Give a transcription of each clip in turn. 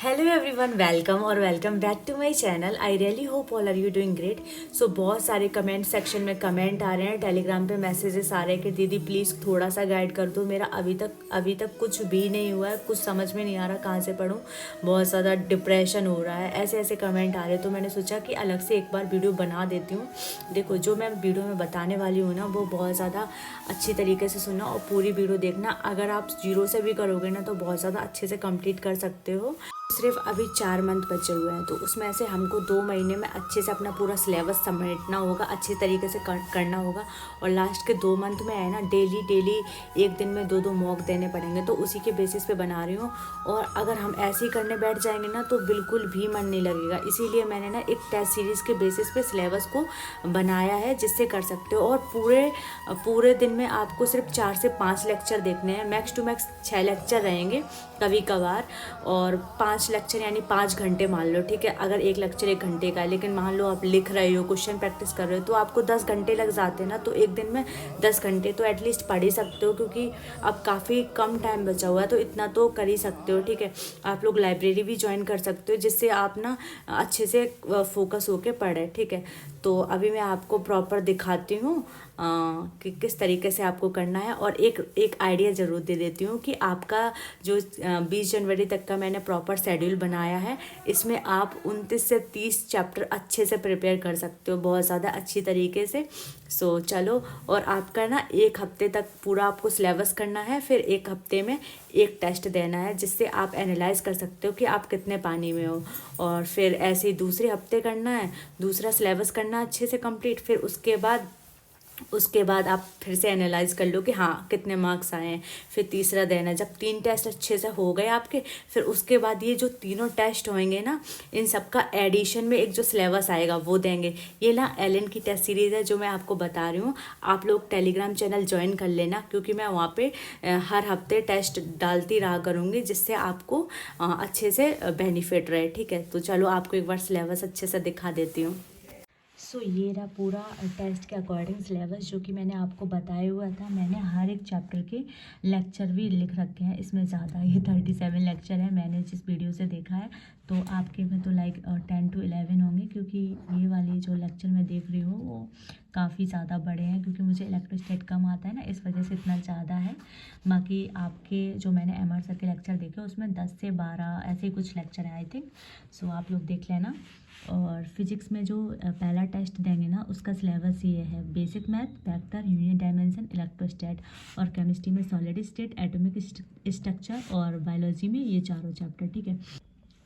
Hello everyone, welcome और welcome back to my channel. I really hope all are you doing great. So बहुत सारे comment section में comment आ रहे हैं, टेलीग्राम पे मैसेजेस आ रहे हैं कि दीदी प्लीज़ थोड़ा सा गाइड कर दो। मेरा अभी तक कुछ भी नहीं हुआ है, कुछ समझ में नहीं आ रहा कहाँ से पढूं, बहुत ज़्यादा डिप्रेशन हो रहा है, ऐसे ऐसे कमेंट आ रहे हैं। तो मैंने सोचा कि अलग से एक बार वीडियो बना देती हूँ। देखो, जो मैं वीडियो में बताने वाली हूँ ना, वो बहुत ज़्यादा अच्छी तरीके से सुनना और पूरी वीडियो देखना। अगर आप जीरो से भी करोगे ना तो बहुत ज़्यादा अच्छे से कंप्लीट कर सकते हो। सिर्फ अभी 4 मंथ बचे हुए हैं, तो उसमें से हमको 2 महीने में अच्छे से अपना पूरा सिलेबस समेटना होगा, अच्छे तरीके से करना होगा। और लास्ट के 2 मंथ में है ना, डेली डेली एक दिन में 2-2 मॉक देने पड़ेंगे। तो उसी के बेसिस पे बना रही हूँ। और अगर हम ऐसे ही करने बैठ जाएंगे ना तो बिल्कुल भी मन नहीं लगेगा। इसीलिए मैंने ना एक टेस्ट सीरीज़ के बेसिस पे सिलेबस को बनाया है, जिससे कर सकते हो। और पूरे पूरे दिन में आपको सिर्फ 4 से 5 लेक्चर देखने हैं, मैक्स टू मैक्स 6 लेक्चर रहेंगे कभी कभार। और 5 लेक्चर यानी 5 घंटे मान लो, ठीक है। अगर एक लेक्चर 1 घंटे का है, लेकिन मान लो आप लिख रहे हो, क्वेश्चन प्रैक्टिस कर रहे हो, तो आपको 10 घंटे लग जाते हैं ना। तो एक दिन में 10 घंटे तो एटलीस्ट पढ़ ही सकते हो, क्योंकि अब काफ़ी कम टाइम बचा हुआ है, तो इतना तो कर ही सकते हो, ठीक है। आप लोग लाइब्रेरी भी ज्वाइन कर सकते हो, जिससे आप ना अच्छे से फोकस होके पढ़े, ठीक है। तो अभी मैं आपको प्रॉपर दिखाती हूँ कि किस तरीके से आपको करना है। और एक आइडिया ज़रूर दे देती हूँ कि आपका जो 20 जनवरी तक का मैंने प्रॉपर शेड्यूल बनाया है, इसमें आप 29 से 30 चैप्टर अच्छे से प्रिपेयर कर सकते हो, बहुत ज़्यादा अच्छी तरीके से। सो चलो, और आपका ना 1 हफ्ते तक पूरा आपको सिलेबस करना है, फिर 1 हफ्ते में एक टेस्ट देना है, जिससे आप एनालाइज कर सकते हो कि आप कितने पानी में हो। और फिर ऐसे ही दूसरे हफ्ते करना है, दूसरा सिलेबस करना अच्छे से कंप्लीट। फिर उसके बाद आप फिर से एनालाइज कर लो कि हाँ कितने मार्क्स आए हैं। फिर तीसरा देना, जब 3 टेस्ट अच्छे से हो गए आपके, फिर उसके बाद ये जो तीनों टेस्ट होंगे ना, इन सबका एडिशन में एक जो सिलेबस आएगा वो देंगे। ये ना एलन की टेस्ट सीरीज़ है जो मैं आपको बता रही हूँ। आप लोग टेलीग्राम चैनल ज्वाइन कर लेना, क्योंकि मैं वहाँ पे हर हफ्ते टेस्ट डालती रहा करूँगी, जिससे आपको अच्छे से बेनिफिट रहे, ठीक है। तो चलो, आपको एक बार सिलेबस अच्छे से दिखा देती हूँ। सो ये रहा पूरा टेस्ट के अकॉर्डिंग सिलेबस, जो कि मैंने आपको बताया हुआ था। मैंने हर एक चैप्टर के लेक्चर भी लिख रखे हैं। इसमें ज़्यादा ये 37 लेक्चर है, मैंने जिस वीडियो से देखा है। तो आपके में तो लाइक 10 to 11 होंगे, क्योंकि ये वाली जो लेक्चर मैं देख रही हूँ वो काफ़ी ज़्यादा बड़े हैं, क्योंकि मुझे इलेक्ट्रोस्टैट कम आता है ना, इस वजह से इतना ज़्यादा है। बाकी आपके जो मैंने MR सर के लेक्चर देखे, उसमें 10 से 12 ऐसे ही कुछ लेक्चर है आई थिंक। सो आप लोग देख लेना। और फिजिक्स में जो पहला टेस्ट देंगे ना, उसका सिलेबस ये है: basic math, vector, unit dimension, electrostat. और केमिस्ट्री में सॉलिड स्टेट, एटॉमिक स्ट्रक्चर, और बायोलॉजी में ये चारों चैप्टर, ठीक है।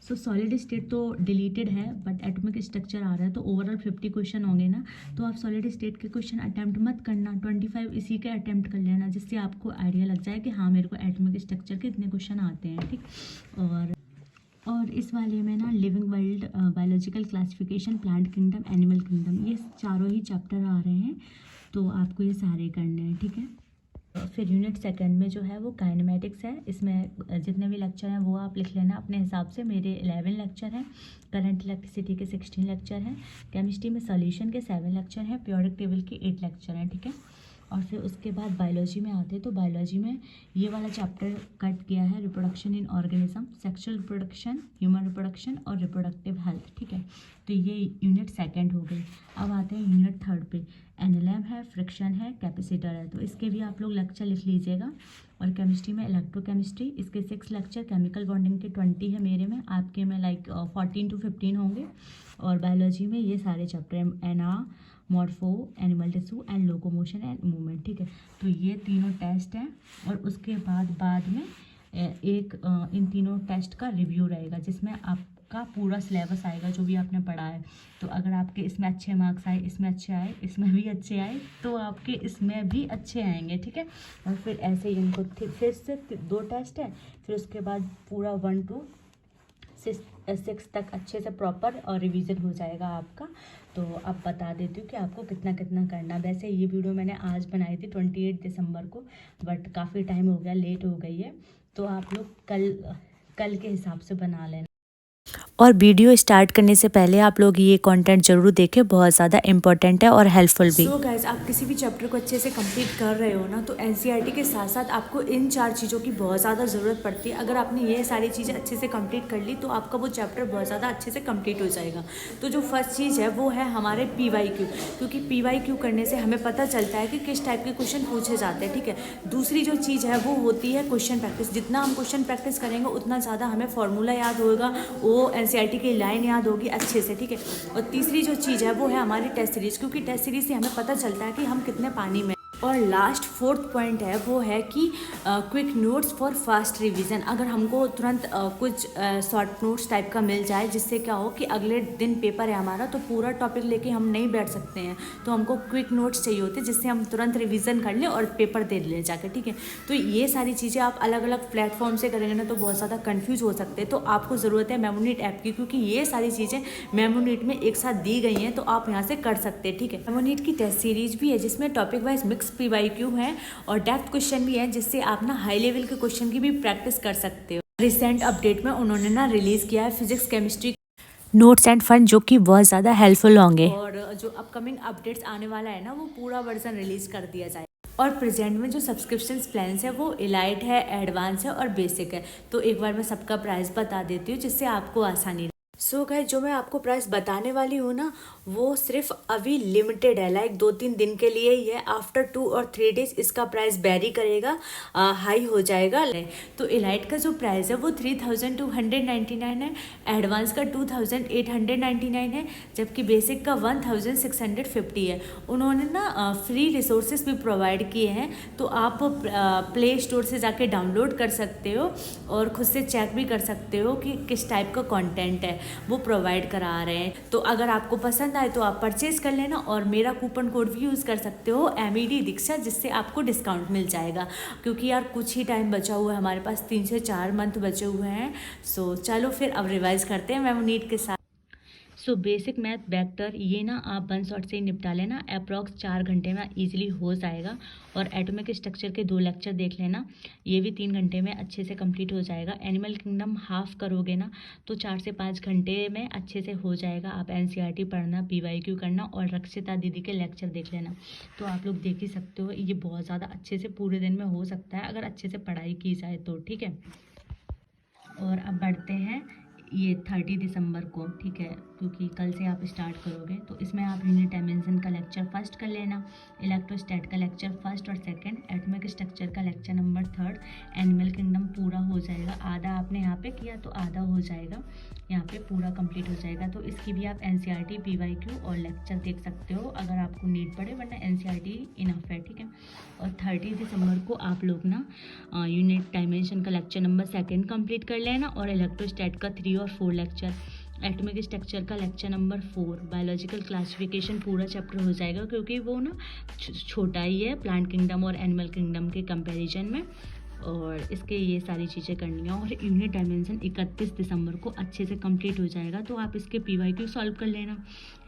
सो सॉलिड स्टेट तो डिलीटेड है, बट एटॉमिक स्ट्रक्चर आ रहा है, तो ओवरऑल 50 क्वेश्चन होंगे ना। तो आप सॉलिड स्टेट के क्वेश्चन अटैम्प्ट मत करना, 25 इसी के अटैम्प्ट कर लेना, जिससे आपको आइडिया लग जाए कि हाँ मेरे को एटॉमिक स्ट्रक्चर के इतने क्वेश्चन आते हैं, ठीक। और इस वाले में ना living world, biological classification, plant kingdom, animal kingdom, ये चारों ही चैप्टर आ रहे हैं। तो आपको ये सारे करने हैं, ठीक है। फिर यूनिट सेकंड में जो है वो काइनेमेटिक्स है। इसमें जितने भी लेक्चर हैं वो आप लिख लेना अपने हिसाब से। मेरे 11 लेक्चर हैं, करंट इलेक्ट्रिसिटी के 16 लेक्चर हैं, केमिस्ट्री में सॉल्यूशन के 7 लेक्चर हैं, पीरियोडिक टेबल के 8 लेक्चर हैं, ठीक है। और फिर उसके बाद बायोलॉजी में आते हैं, तो बायोलॉजी में ये वाला चैप्टर कट किया है: reproduction in organism, sexual reproduction, human reproduction और रिप्रोडक्टिव हेल्थ, ठीक है। तो ये यूनिट सेकंड हो गई। अब आते हैं यूनिट थर्ड पे। एनालैम है, फ्रिक्शन है, कैपेसिटर है, तो इसके भी आप लोग लेक्चर लिख लीजिएगा। और केमिस्ट्री में इलेक्ट्रोकेमिस्ट्री, इसके 6 लेक्चर, केमिकल बॉन्डिंग के 20 है मेरे में, आपके में लाइक 14 to 15 होंगे। और बायोलॉजी में ये सारे चैप्टर हैं: ana, morpho, animal tissue and locomotion and movement, ठीक है। तो ये तीनों टेस्ट हैं। और उसके बाद में एक इन तीनों टेस्ट का रिव्यू रहेगा, जिसमें आपका पूरा सिलेबस आएगा जो भी आपने पढ़ा है। तो अगर आपके इसमें अच्छे मार्क्स आए, इसमें अच्छे आए, इसमें भी अच्छे आए, तो आपके इसमें भी अच्छे आएंगे, ठीक है। और फिर ऐसे ही इनको फिर से 2 टेस्ट है, फिर उसके बाद पूरा 1 to 6 तक अच्छे से प्रॉपर और रिवीजन हो जाएगा आपका। तो अब बता देती हूँ कि आपको कितना कितना करना। वैसे ये वीडियो मैंने आज बनाई थी 28 दिसंबर को, बट काफ़ी टाइम हो गया, लेट हो गई है। तो आप लोग कल के हिसाब से बना लेना। और वीडियो स्टार्ट करने से पहले आप लोग ये कंटेंट जरूर देखें, बहुत ज़्यादा इंपॉर्टेंट है और हेल्पफुल भी। गाइस, आप किसी भी चैप्टर को अच्छे से कंप्लीट कर रहे हो ना, तो एनसीईआरटी के साथ साथ आपको इन 4 चीज़ों की बहुत ज़्यादा ज़रूरत पड़ती है। अगर आपने ये सारी चीज़ें अच्छे से कंप्लीट कर ली तो आपका वो चैप्टर बहुत ज़्यादा अच्छे से कंप्लीट हो जाएगा। तो जो फर्स्ट चीज़ है वो है हमारे PYQ, क्योंकि PYQ करने से हमें पता चलता है कि किस टाइप के क्वेश्चन पूछे जाते हैं, ठीक है। दूसरी जो चीज़ है वो होती है क्वेश्चन प्रैक्टिस। जितना हम क्वेश्चन प्रैक्टिस करेंगे उतना ज़्यादा हमें फॉर्मूला याद होगा, वो एनसीईआरटी की लाइन याद होगी अच्छे से, ठीक है। और तीसरी जो चीज़ है वो है हमारी टेस्ट सीरीज, क्योंकि टेस्ट सीरीज से हमें पता चलता है कि हम कितने पानी में। और लास्ट फोर्थ पॉइंट है वो है कि quick notes for fast revision. अगर हमको तुरंत कुछ शॉर्ट नोट्स टाइप का मिल जाए, जिससे क्या हो कि अगले दिन पेपर है हमारा, तो पूरा टॉपिक लेके हम नहीं बैठ सकते हैं, तो हमको क्विक नोट्स चाहिए होते हैं जिससे हम तुरंत रिवीजन कर लें और पेपर दे लें जाकर, ठीक है। तो ये सारी चीज़ें आप अलग अलग प्लेटफॉर्म से करेंगे ना तो बहुत ज़्यादा कन्फ्यूज हो सकते हैं। तो आपको ज़रूरत है मेमोनीट ऐप की, क्योंकि ये सारी चीज़ें मेमोनीट में एक साथ दी गई हैं, तो आप यहाँ से कर सकते हैं, ठीक है। मेमोनीट की टेस्ट सीरीज भी है जिसमें टॉपिक वाइज मिक्स PYQ है और डेप्थ क्वेश्चन भी है, जिससे आप ना हाई लेवल के क्वेश्चन की भी प्रैक्टिस कर सकते हो। रिसेंट अपडेट में उन्होंने ना रिलीज किया है physics chemistry notes end fund, जो कि बहुत ज़्यादा हेल्पफुल होंगे। और जो अपकमिंग अपडेट्स आने वाला है ना, वो पूरा वर्जन रिलीज कर दिया जाए। और प्रेजेंट में जो सब्सक्रिप्शन प्लान्स है वो इलाइट है, एडवांस है और बेसिक है। तो एक बार मैं सबका प्राइस बता देती हूँ जिससे आपको आसानी। सो गाइस, जो मैं आपको प्राइस बताने वाली हूँ ना, वो सिर्फ अभी लिमिटेड है, लाइक 2-3 दिन के लिए ही है। आफ्टर 2 और 3 डेज इसका प्राइस वेरी करेगा, हाई हो जाएगा। तो इलाइट का जो प्राइस है वो 3299 है, एडवांस का 2899 है, जबकि बेसिक का 1650 है। उन्होंने ना फ्री रिसोर्सेज भी प्रोवाइड किए हैं, तो आप प्ले स्टोर से जाके डाउनलोड कर सकते हो और खुद से चेक भी कर सकते हो कि किस टाइप का कंटेंट है वो प्रोवाइड करा रहे हैं। तो अगर आपको पसंद आए तो आप परचेज कर लेना, और मेरा कूपन कोड भी यूज़ कर सकते हो MED दीक्षा, जिससे आपको डिस्काउंट मिल जाएगा। क्योंकि यार कुछ ही टाइम बचा हुआ है, हमारे पास 3 से 4 मंथ बचे हुए हैं। सो चलो फिर अब रिवाइज करते हैं मेमोनीट के साथ। सो बेसिक मैथ वेक्टर ये ना आप 1 शॉट से ही निपटा लेना, अप्रॉक्स 4 घंटे में इजीली हो जाएगा। और एटॉमिक स्ट्रक्चर के 2 लेक्चर देख लेना, ये भी 3 घंटे में अच्छे से कंप्लीट हो जाएगा। एनिमल किंगडम हाफ करोगे ना तो 4 से 5 घंटे में अच्छे से हो जाएगा। आप NCERT पढ़ना, PYQ करना और रक्षिता दीदी के लेक्चर देख लेना, तो आप लोग देख ही सकते हो। ये बहुत ज़्यादा अच्छे से पूरे दिन में हो सकता है अगर अच्छे से पढ़ाई की जाए तो, ठीक है। और अब बढ़ते हैं ये 30 दिसंबर को, ठीक है, क्योंकि कल से आप स्टार्ट करोगे। तो इसमें आप यूनिट डायमेंशन का लेक्चर फर्स्ट कर लेना, इलेक्ट्रोस्टैट का लेक्चर फर्स्ट और सेकंड, एटॉमिक स्ट्रक्चर का लेक्चर नंबर 3, एनिमल किंगडम पूरा हो जाएगा। आधा आपने यहाँ पे किया तो आधा हो जाएगा, यहाँ पे पूरा कंप्लीट हो जाएगा। तो इसकी भी आप NCERT PYQ और लेक्चर देख सकते हो अगर आपको नीड पड़े, वरना NCERT इनफ है, ठीक है। और 30 दिसंबर को आप लोग ना यूनिट डायमेंशन का लेक्चर नंबर 2 कंप्लीट कर लेना, और इलेक्ट्रोस्टैट का 3 और 4 लेक्चर, एटॉमिक स्ट्रक्चर का लेक्चर नंबर 4, बायोलॉजिकल क्लासिफिकेशन पूरा चैप्टर हो जाएगा, क्योंकि वो ना छोटा ही है प्लांट किंगडम और एनिमल किंगडम के कंपैरिजन में। और इसके ये सारी चीज़ें करनी है। और यूनिट डायमेंशन 31 दिसंबर को अच्छे से कंप्लीट हो जाएगा, तो आप इसके PYQ सॉल्व कर लेना,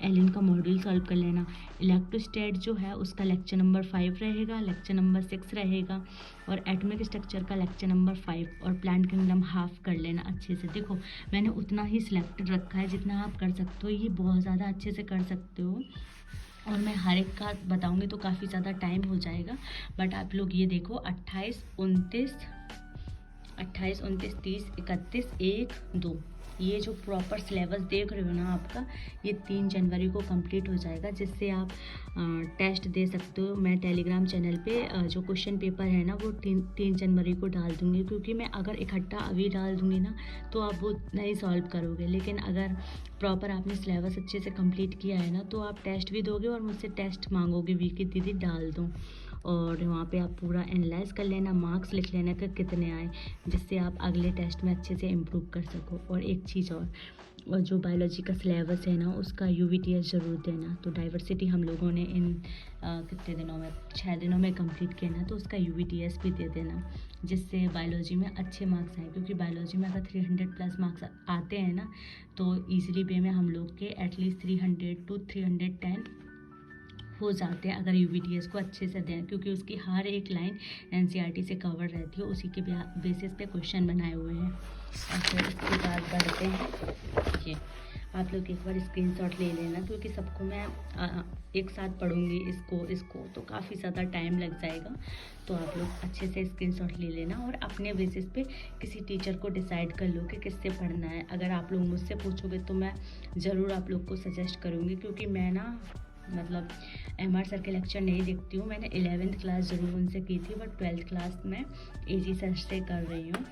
एलिन का मॉड्यूल सॉल्व कर लेना। इलेक्ट्रोस्टैट जो है उसका लेक्चर नंबर 5 रहेगा, लेक्चर नंबर 6 रहेगा, और एटॉमिक स्ट्रक्चर का लेक्चर नंबर 5, और प्लांट किंगडम हाफ कर लेना अच्छे से। देखो मैंने उतना ही सिलेक्टेड रखा है जितना आप कर सकते हो, ये बहुत ज़्यादा अच्छे से कर सकते हो। और मैं हर एक का बताऊंगी तो काफ़ी ज़्यादा टाइम हो जाएगा, बट आप लोग ये देखो 28, 29, 30, 31, 1, 2, ये जो प्रॉपर सिलेबस देख रहे हो ना आपका, ये 3 जनवरी को कंप्लीट हो जाएगा, जिससे आप टेस्ट दे सकते हो। मैं टेलीग्राम चैनल पे जो क्वेश्चन पेपर है ना वो 3 जनवरी को डाल दूँगी, क्योंकि मैं अगर इकट्ठा अभी डाल दूँगी ना तो आप वो नहीं सॉल्व करोगे। लेकिन अगर प्रॉपर आपने सिलेबस अच्छे से कंप्लीट किया है ना, तो आप टेस्ट भी दोगे और मुझसे टेस्ट मांगोगे भी कि दीदी डाल दूँ, और वहाँ पे आप पूरा एनालाइज कर लेना, मार्क्स लिख लेना कि कितने आए, जिससे आप अगले टेस्ट में अच्छे से इम्प्रूव कर सको। और एक चीज़ और जो बायोलॉजी का सिलेबस है ना उसका UVTS ज़रूर देना। तो डाइवर्सिटी हम लोगों ने इन कितने दिनों में, 6 दिनों में कंप्लीट किया ना, तो उसका UVTS भी दे देना, जिससे बायोलॉजी में अच्छे मार्क्स आए। क्योंकि बायोलॉजी में अगर 300 प्लस मार्क्स आते हैं ना, तो ईजिली वे में हम लोग के एटलीस्ट 300 to 310 हो जाते हैं अगर UVTS को अच्छे से दें, क्योंकि उसकी हर एक लाइन NCERT से कवर रहती है, उसी के बेसिस पे क्वेश्चन बनाए हुए हैं। और फिर इसके बाद बढ़ते हैं आप लोग एक बार स्क्रीनशॉट ले लेना, क्योंकि सबको मैं एक साथ पढ़ूंगी इसको तो काफ़ी ज़्यादा टाइम लग जाएगा। तो आप लोग अच्छे से स्क्रीनशॉट ले लेना और अपने बेसिस पे किसी टीचर को डिसाइड कर लो कि किससे पढ़ना है। अगर आप लोग मुझसे पूछोगे तो मैं ज़रूर आप लोग को सजेस्ट करूँगी, क्योंकि मैं ना मतलब MR सर के लेक्चर नहीं देखती हूँ। मैंने 11th क्लास ज़रूर उनसे की थी, बट 12th क्लास में AG सर से कर रही हूँ।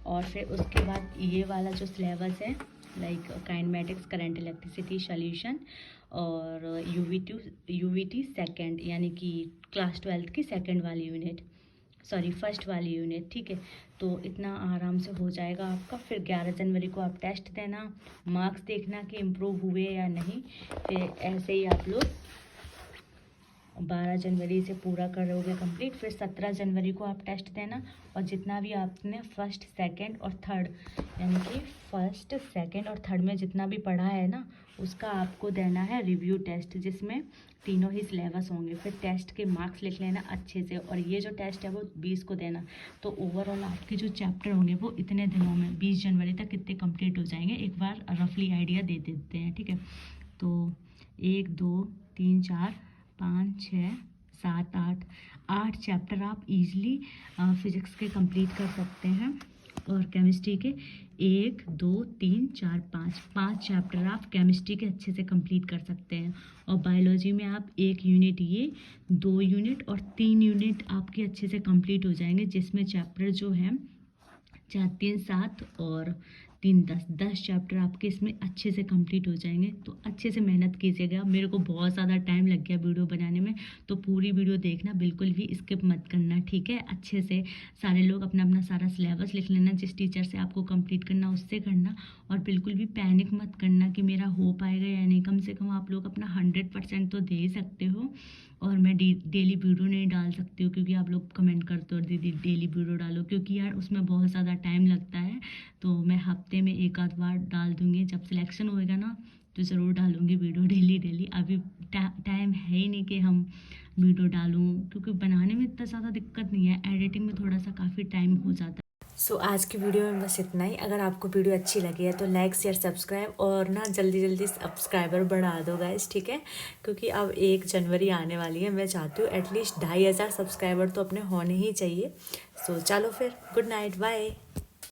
और फिर उसके बाद ये वाला जो सिलेबस है, like kinematics, current electricity solution, और UVT सेकंड, यानी कि क्लास 12th की सेकंड वाली यूनिट, सॉरी फर्स्ट वाली यूनिट, ठीक है। तो इतना आराम से हो जाएगा आपका। फिर 11 जनवरी को आप टेस्ट देना, मार्क्स देखना कि इम्प्रूव हुए या नहीं। फिर ऐसे ही आप लोग 12 जनवरी से पूरा करोगे कंप्लीट। फिर 17 जनवरी को आप टेस्ट देना, और जितना भी आपने फर्स्ट सेकंड और थर्ड, यानी कि फर्स्ट सेकंड और थर्ड में जितना भी पढ़ा है ना, उसका आपको देना है रिव्यू टेस्ट, जिसमें तीनों ही सिलेबस होंगे। फिर टेस्ट के मार्क्स लिख लेना अच्छे से, और ये जो टेस्ट है वो 20 को देना। तो ओवरऑल आपके जो चैप्टर होंगे वो इतने दिनों में 20 जनवरी तक कितने कंप्लीट हो जाएंगे, एक बार रफली आइडिया दे देते हैं, ठीक है। तो 1 2 3 4 5 6 7 8 चैप्टर आप इजीली फिज़िक्स के कंप्लीट कर सकते हैं, और केमिस्ट्री के 1 2 3 4 5 चैप्टर आप केमिस्ट्री के अच्छे से कंप्लीट कर सकते हैं। और बायोलॉजी में आप 1 यूनिट, ये 2 यूनिट और 3 यूनिट आपके अच्छे से कंप्लीट हो जाएंगे, जिसमें चैप्टर जो है 4 3 7 और 3 10 चैप्टर आपके इसमें अच्छे से कंप्लीट हो जाएंगे। तो अच्छे से मेहनत कीजिएगा। मेरे को बहुत ज़्यादा टाइम लग गया वीडियो बनाने में, तो पूरी वीडियो देखना, बिल्कुल भी स्किप मत करना, ठीक है। अच्छे से सारे लोग अपना अपना सारा सिलेबस लिख लेना, जिस टीचर से आपको कंप्लीट करना उससे करना, और बिल्कुल भी पैनिक मत करना कि मेरा हो पाएगा या नहीं। कम से कम आप लोग अपना 100% तो दे ही सकते हो। और मैं डेली वीडियो नहीं डाल सकती हूँ, क्योंकि आप लोग कमेंट करते हो दीदी डेली वीडियो डालो, क्योंकि यार उसमें बहुत ज़्यादा टाइम लगता है। तो मैं हफ्ते में एक आध बार डाल दूँगी, जब सिलेक्शन होएगा ना तो ज़रूर डालूँगी वीडियो डेली। अभी टाइम है ही नहीं कि हम वीडियो डालूँ, क्योंकि बनाने में इतना ज़्यादा दिक्कत नहीं है, एडिटिंग में थोड़ा सा काफ़ी टाइम हो जाता है। सो आज की वीडियो में बस इतना ही। अगर आपको वीडियो अच्छी लगी है तो लाइक शेयर सब्सक्राइब, और ना जल्दी जल्दी सब्सक्राइबर बढ़ा दो गाइस, ठीक है। क्योंकि अब 1 जनवरी आने वाली है, मैं चाहती हूँ एटलीस्ट 2500 सब्सक्राइबर तो अपने होने ही चाहिए। सो चलो फिर, गुड नाइट, बाय।